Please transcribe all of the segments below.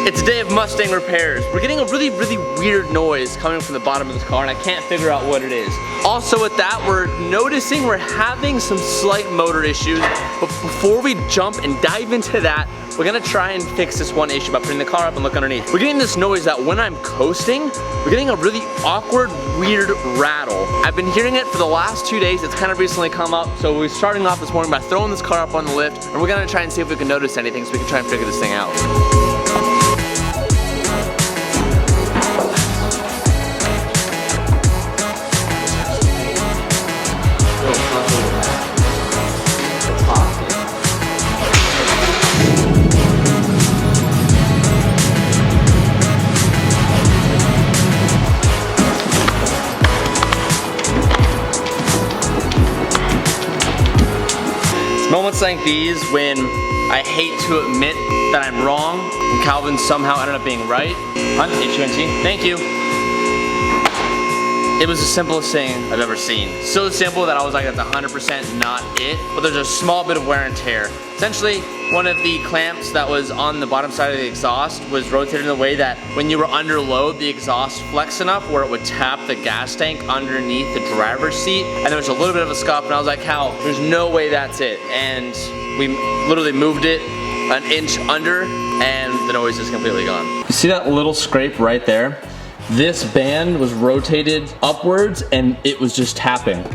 It's a day of Mustang repairs. We're getting a really weird noise coming from the bottom of this car and I can't figure out what it is. Also with that, we're noticing we're having some slight motor issues, but before we jump and dive into that, we're gonna try and fix this one issue by putting the car up and look underneath. We're getting this noise that when I'm coasting, we're getting a really awkward, weird rattle. I've been hearing it for the last 2 days. It's kind of recently come up. So we're starting off this morning by throwing this car up on the lift and we're gonna try and see if we can notice anything so we can try and figure this thing out. Moments like these when I hate to admit that I'm wrong and Calvin somehow ended up being right. HUNT, thank you. It was the simplest thing I've ever seen. So simple that I was like, that's 100% not it, but there's a small bit of wear and tear. Essentially, one of the clamps that was on the bottom side of the exhaust was rotated in a way that when you were under load, the exhaust flexed enough where it would tap the gas tank underneath the driver's seat. And there was a little bit of a scuff and I was like, Cal, there's no way that's it. And we literally moved it an inch under and the noise is completely gone. You see that little scrape right there? This band was rotated upwards and it was just tapping.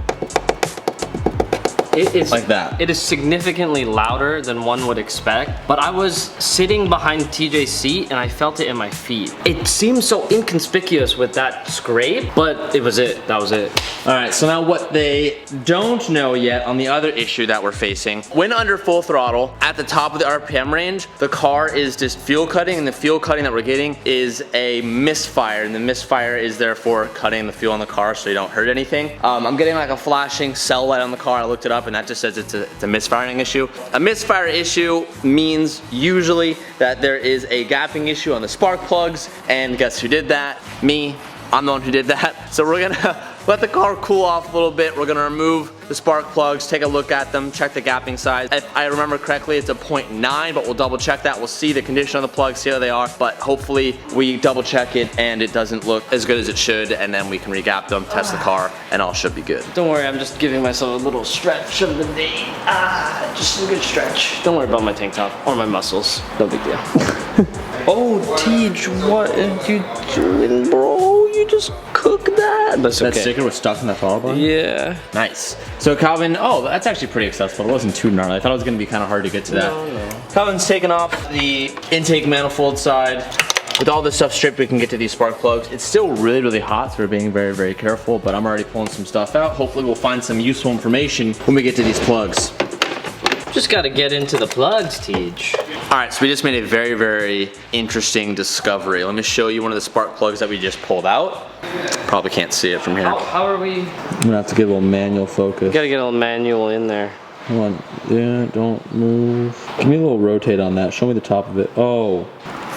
It is like that. It is significantly louder than one would expect, but I was sitting behind TJ's seat and I felt it in my feet. It seems so inconspicuous with that scrape, but it was it. That was it. All right, so now what they don't know yet on the other issue that we're facing, when under full throttle, at the top of the RPM range, the car is just fuel cutting, and the fuel cutting that we're getting is a misfire, and the misfire is therefore cutting the fuel on the car so you don't hurt anything. I'm getting like a flashing cell light on the car. I looked it up and that just says it's a misfiring issue. A misfire issue means usually that there is a gapping issue on the spark plugs, and guess who did that? Me. I'm the one who did that. So we're gonna let the car cool off a little bit. We're gonna remove the spark plugs, take a look at them, check the gapping size. If I remember correctly, it's a 0.9, but we'll double check that. We'll see the condition of the plugs, see how they are, but hopefully we double check it and it doesn't look as good as it should, and then we can regap them, test the car, and all should be good. Don't worry, I'm just giving myself a little stretch of the day. Just a good stretch. Don't worry about my tank top or my muscles. No big deal. Oh, Tej, what are you doing, bro? You just cooked that. That's okay. That sticker was stuck in the throttle bar? Yeah. Nice. So Calvin, oh, that's actually pretty accessible. It wasn't too gnarly. I thought it was gonna be kind of hard to get to that. No. Calvin's taken off the intake manifold side. With all this stuff stripped, we can get to these spark plugs. It's still really hot, so we're being very careful, but I'm already pulling some stuff out. Hopefully we'll find some useful information when we get to these plugs. Just gotta get into the plugs, Tej. All right, so we just made a very interesting discovery. Let me show you one of the spark plugs that we just pulled out. Probably can't see it from here. How are we? I'm gonna have to get a little manual focus. Gotta get a little manual in there. Hold on, yeah, don't move. Give me a little rotate on that. Show me the top of it. Oh,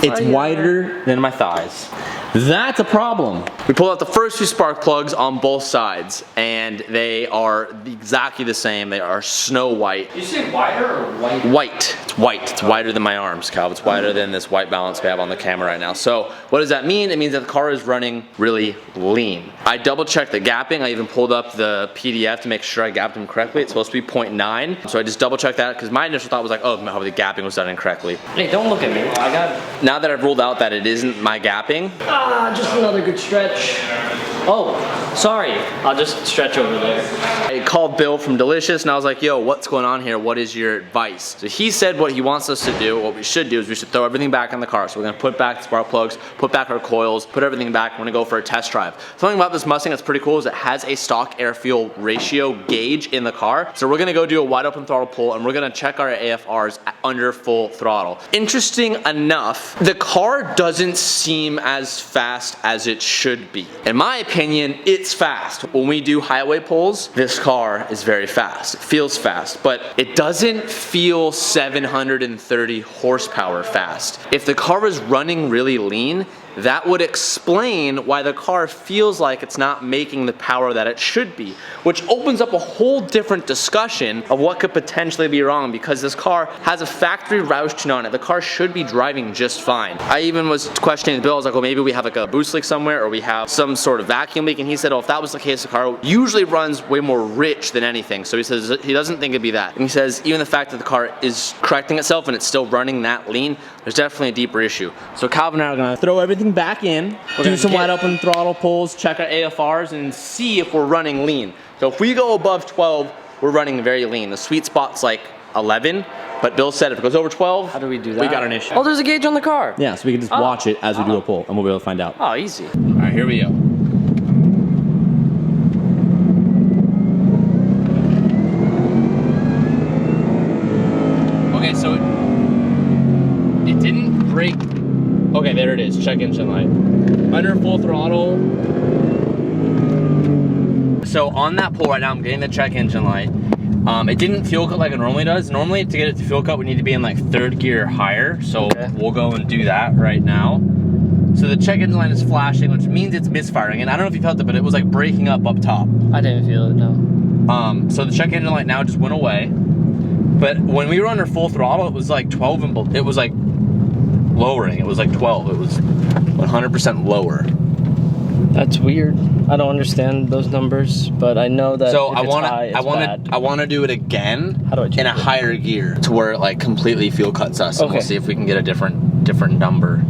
it's wider than my thighs. That's a problem. We pulled out the first two spark plugs on both sides, and they are exactly the same. They are snow white. Did you say wider or white? White. It's white. It's wider than my arms, Cal. It's wider than this white balance we have on the camera right now. So what does that mean? It means that the car is running really lean. I double checked the gapping. I even pulled up the PDF to make sure I gapped them correctly. It's supposed to be 0.9. So I just double checked that because my initial thought was like, oh, no, the gapping was done incorrectly. Hey, don't look at me. I got. Now that I've ruled out that it isn't my gapping. Just another good stretch. Oh, sorry. I'll just stretch over there. I called Bill from Delicious and I was like, yo, what's going on here? What is your advice? So he said what he wants us to do, what we should do is we should throw everything back in the car. So we're gonna put back the spark plugs, put back our coils, put everything back. We're gonna go for a test drive. Something about this Mustang that's pretty cool is it has a stock air fuel ratio gauge in the car. So we're gonna go do a wide open throttle pull and we're gonna check our AFRs under full throttle. Interesting enough, the car doesn't seem as fast as it should be. In my opinion, it's fast. When we do highway pulls, this car is very fast. It feels fast, but it doesn't feel 730 horsepower fast. If the car is running really lean, that would explain why the car feels like it's not making the power that it should be, which opens up a whole different discussion of what could potentially be wrong, because this car has a factory Roush tune on it. The car should be driving just fine. I even was questioning Bill. I was like, well, maybe we have like a boost leak somewhere, or we have some sort of vacuum leak, and he said, oh, if that was the case, the car usually runs way more rich than anything. So he says he doesn't think it'd be that. And he says even the fact that the car is correcting itself and it's still running that lean, there's definitely a deeper issue. So Calvin and I are gonna throw everything back in, do some wide open throttle pulls, check our AFRs, and see if we're running lean. So if we go above 12, we're running very lean. The sweet spot's like 11, but Bill said if it goes over 12, how do we do that? We got an issue. Oh, there's a gauge on the car. Yeah, so we can just watch it as we do a pull, and we'll be able to find out. Oh, easy. All right, here we go. Okay, so it didn't break. Okay, there it is. Check engine light. Under full throttle. So on that pull right now, I'm getting the check engine light. It didn't fuel cut like it normally does. Normally to get it to fuel cut, we need to be in like 3rd gear higher. So we'll go and do that right now. So the check engine light is flashing, which means it's misfiring. And I don't know if you felt it, but it was like breaking up top. I didn't feel it, no. So the check engine light now just went away. But when we were under full throttle, it was like 12 and it was like lowering. It was like 12. It was 100% lower. That's weird. I don't understand those numbers, but I know that so if I it's want high, it's bad. I want to do it again. How do I check in a higher gear to where it like completely fuel cuts us, and we'll see if we can get a different number.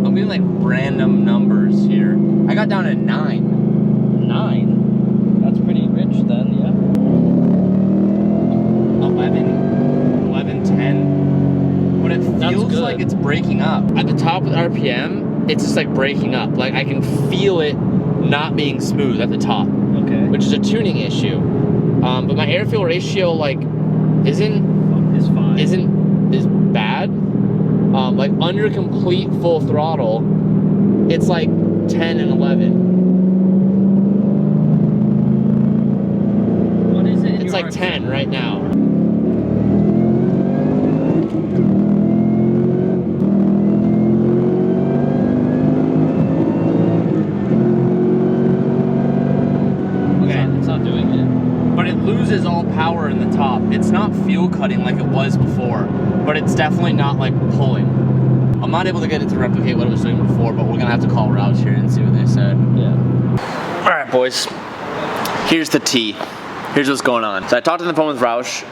I'm getting like random numbers here. I got down to 9. 9? That's pretty rich then, yeah. 11, 10. But it feels like it's breaking up. At the top of the RPM, it's just like breaking up. Like I can feel it not being smooth at the top. Okay. Which is a tuning issue. But my air fuel ratio like is bad. Like under complete full throttle, it's like 10 and 11. What is it? It's like 10 right now. Loses all power in the top. It's not fuel cutting like it was before, but it's definitely not like pulling. I'm not able to get it to replicate what it was doing before, but we're gonna have to call Roush here and see what they said. Yeah. All right, boys. Here's the tea. Here's what's going on. So I talked on the phone with Roush,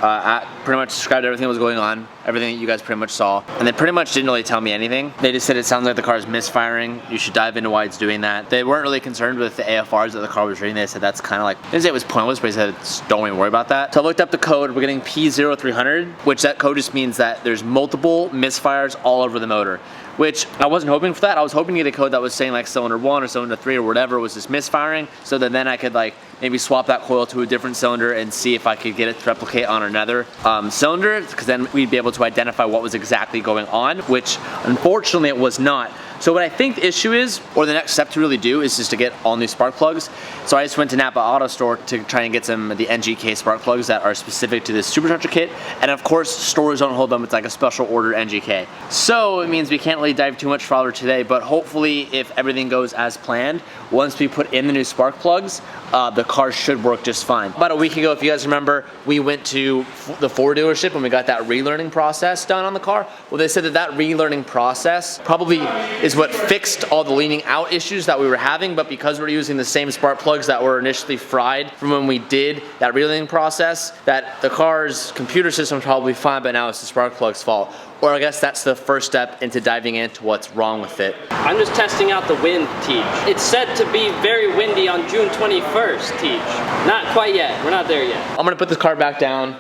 pretty much described everything that was going on, everything that you guys pretty much saw, and they pretty much didn't really tell me anything. They just said it sounds like the car is misfiring. You should dive into why it's doing that. They weren't really concerned with the AFRs that the car was reading. They said that's kind of like, they didn't say it was pointless, but they said don't even worry about that. So I looked up the code. We're getting P0300, which that code just means that there's multiple misfires all over the motor, which I wasn't hoping for that. I was hoping to get a code that was saying like cylinder 1 or cylinder 3 or whatever was just misfiring, so that then I could like maybe swap that coil to a different cylinder and see if I could get it to replicate on another cylinder, because then we'd be able to identify what was exactly going on, which unfortunately it was not. So what I think the issue is, or the next step to really do, is just to get all new spark plugs. So I just went to Napa Auto Store to try and get some of the NGK spark plugs that are specific to this supercharger kit. And of course, stores don't hold them. It's like a special order NGK. So it means we can't really dive too much farther today, but hopefully if everything goes as planned, once we put in the new spark plugs, the car should work just fine. About a week ago, if you guys remember, we went to the Ford dealership and we got that relearning process done on the car. Well, they said that that relearning process probably is what fixed all the leaning out issues that we were having, but because we're using the same spark plugs that were initially fried from when we did that relearning process, that the car's computer system's probably fine, but now it's the spark plug's fault. Or I guess that's the first step into diving into what's wrong with it. I'm just testing out the wind, Teach. It's said to be very windy on June 21st, Teach. Not quite yet, we're not there yet. I'm gonna put this car back down,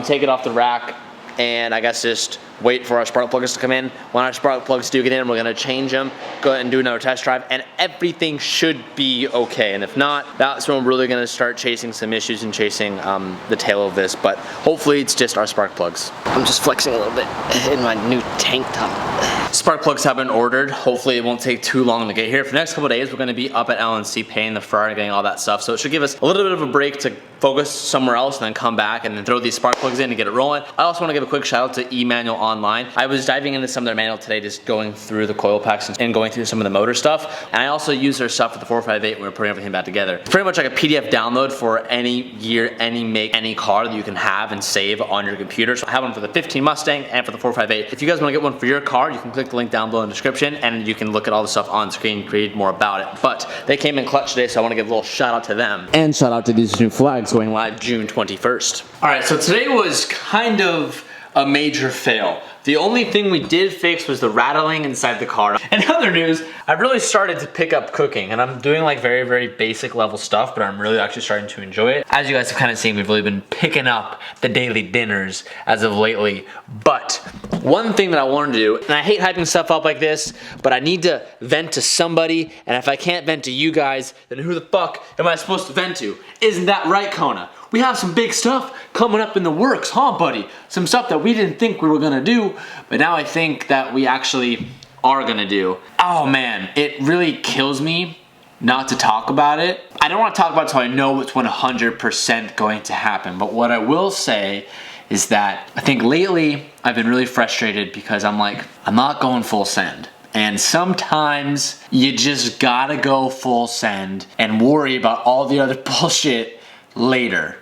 take it off the rack, and I guess just wait for our spark plugs to come in. When our spark plugs do get in, we're gonna change them, go ahead and do another test drive, and everything should be okay. And if not, that's when we're really gonna start chasing some issues and chasing the tail of this, but hopefully it's just our spark plugs. I'm just flexing a little bit in my new tank top. Spark plugs have been ordered. Hopefully it won't take too long to get here. For the next couple of days, we're gonna be up at LNC paying the Ferrari, getting all that stuff. So it should give us a little bit of a break to focus somewhere else and then come back and then throw these spark plugs in and get it rolling. I also wanna give a quick shout out to eManual Online. I was diving into some of their manual today, just going through the coil packs and going through some of the motor stuff. And I also use their stuff for the 458 when we're putting everything back together. It's pretty much like a PDF download for any year, any make, any car that you can have and save on your computer. So I have one for the 15 Mustang and for the 458. If you guys wanna get one for your car, you can click the link down below in the description and you can look at all the stuff on screen, read more about it. But they came in clutch today, so I wanna give a little shout out to them. And shout out to these new flags going live June 21st. All right, so today was kind of a major fail. The only thing we did fix was the rattling inside the car. In other news, I've really started to pick up cooking, and I'm doing like very, very basic level stuff, but I'm really actually starting to enjoy it. As you guys have kind of seen, we've really been picking up the daily dinners as of lately. But one thing that I want to do, and I hate hyping stuff up like this, but I need to vent to somebody, and if I can't vent to you guys, then who the fuck am I supposed to vent to? Isn't that right, Kona? We have some big stuff coming up in the works, huh, buddy? Some stuff that we didn't think we were gonna do, but now I think that we actually are gonna do. Oh man, it really kills me not to talk about it. I don't wanna talk about it until I know it's 100% going to happen, but what I will say is that I think lately I've been really frustrated because I'm like, I'm not going full send. And sometimes you just gotta go full send and worry about all the other bullshit later.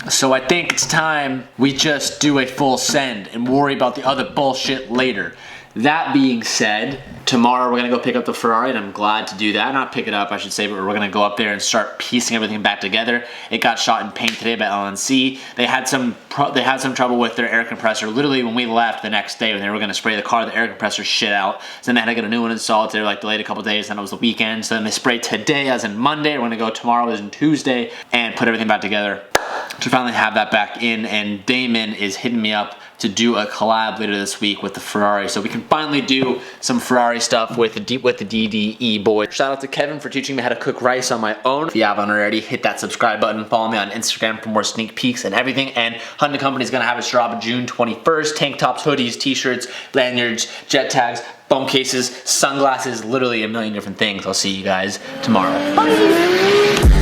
So I think it's time we just do a full send and worry about the other bullshit later. That being said, tomorrow we're gonna go pick up the Ferrari, and I'm glad to do that. Not pick it up, I should say, but we're gonna go up there and start piecing everything back together. It got shot in paint today by LNC. They had some trouble with their air compressor. Literally, when we left the next day, when they were gonna spray the car, the air compressor shit out. So then they had to get a new one installed. They were like delayed a couple days, then it was the weekend. So then they sprayed today, as in Monday. We're gonna go tomorrow, as in Tuesday, and put everything back together to finally have that back in. And Damon is hitting me up to do a collab later this week with the Ferrari, so we can finally do some Ferrari stuff with the DDE boys. Shout out to Kevin for teaching me how to cook rice on my own. If you haven't already, hit that subscribe button, follow me on Instagram for more sneak peeks and everything. And Hyundai Company is gonna have its drop June 21st. Tank tops, hoodies, t-shirts, lanyards, jet tags, phone cases, sunglasses, literally a million different things. I'll see you guys tomorrow. Bye.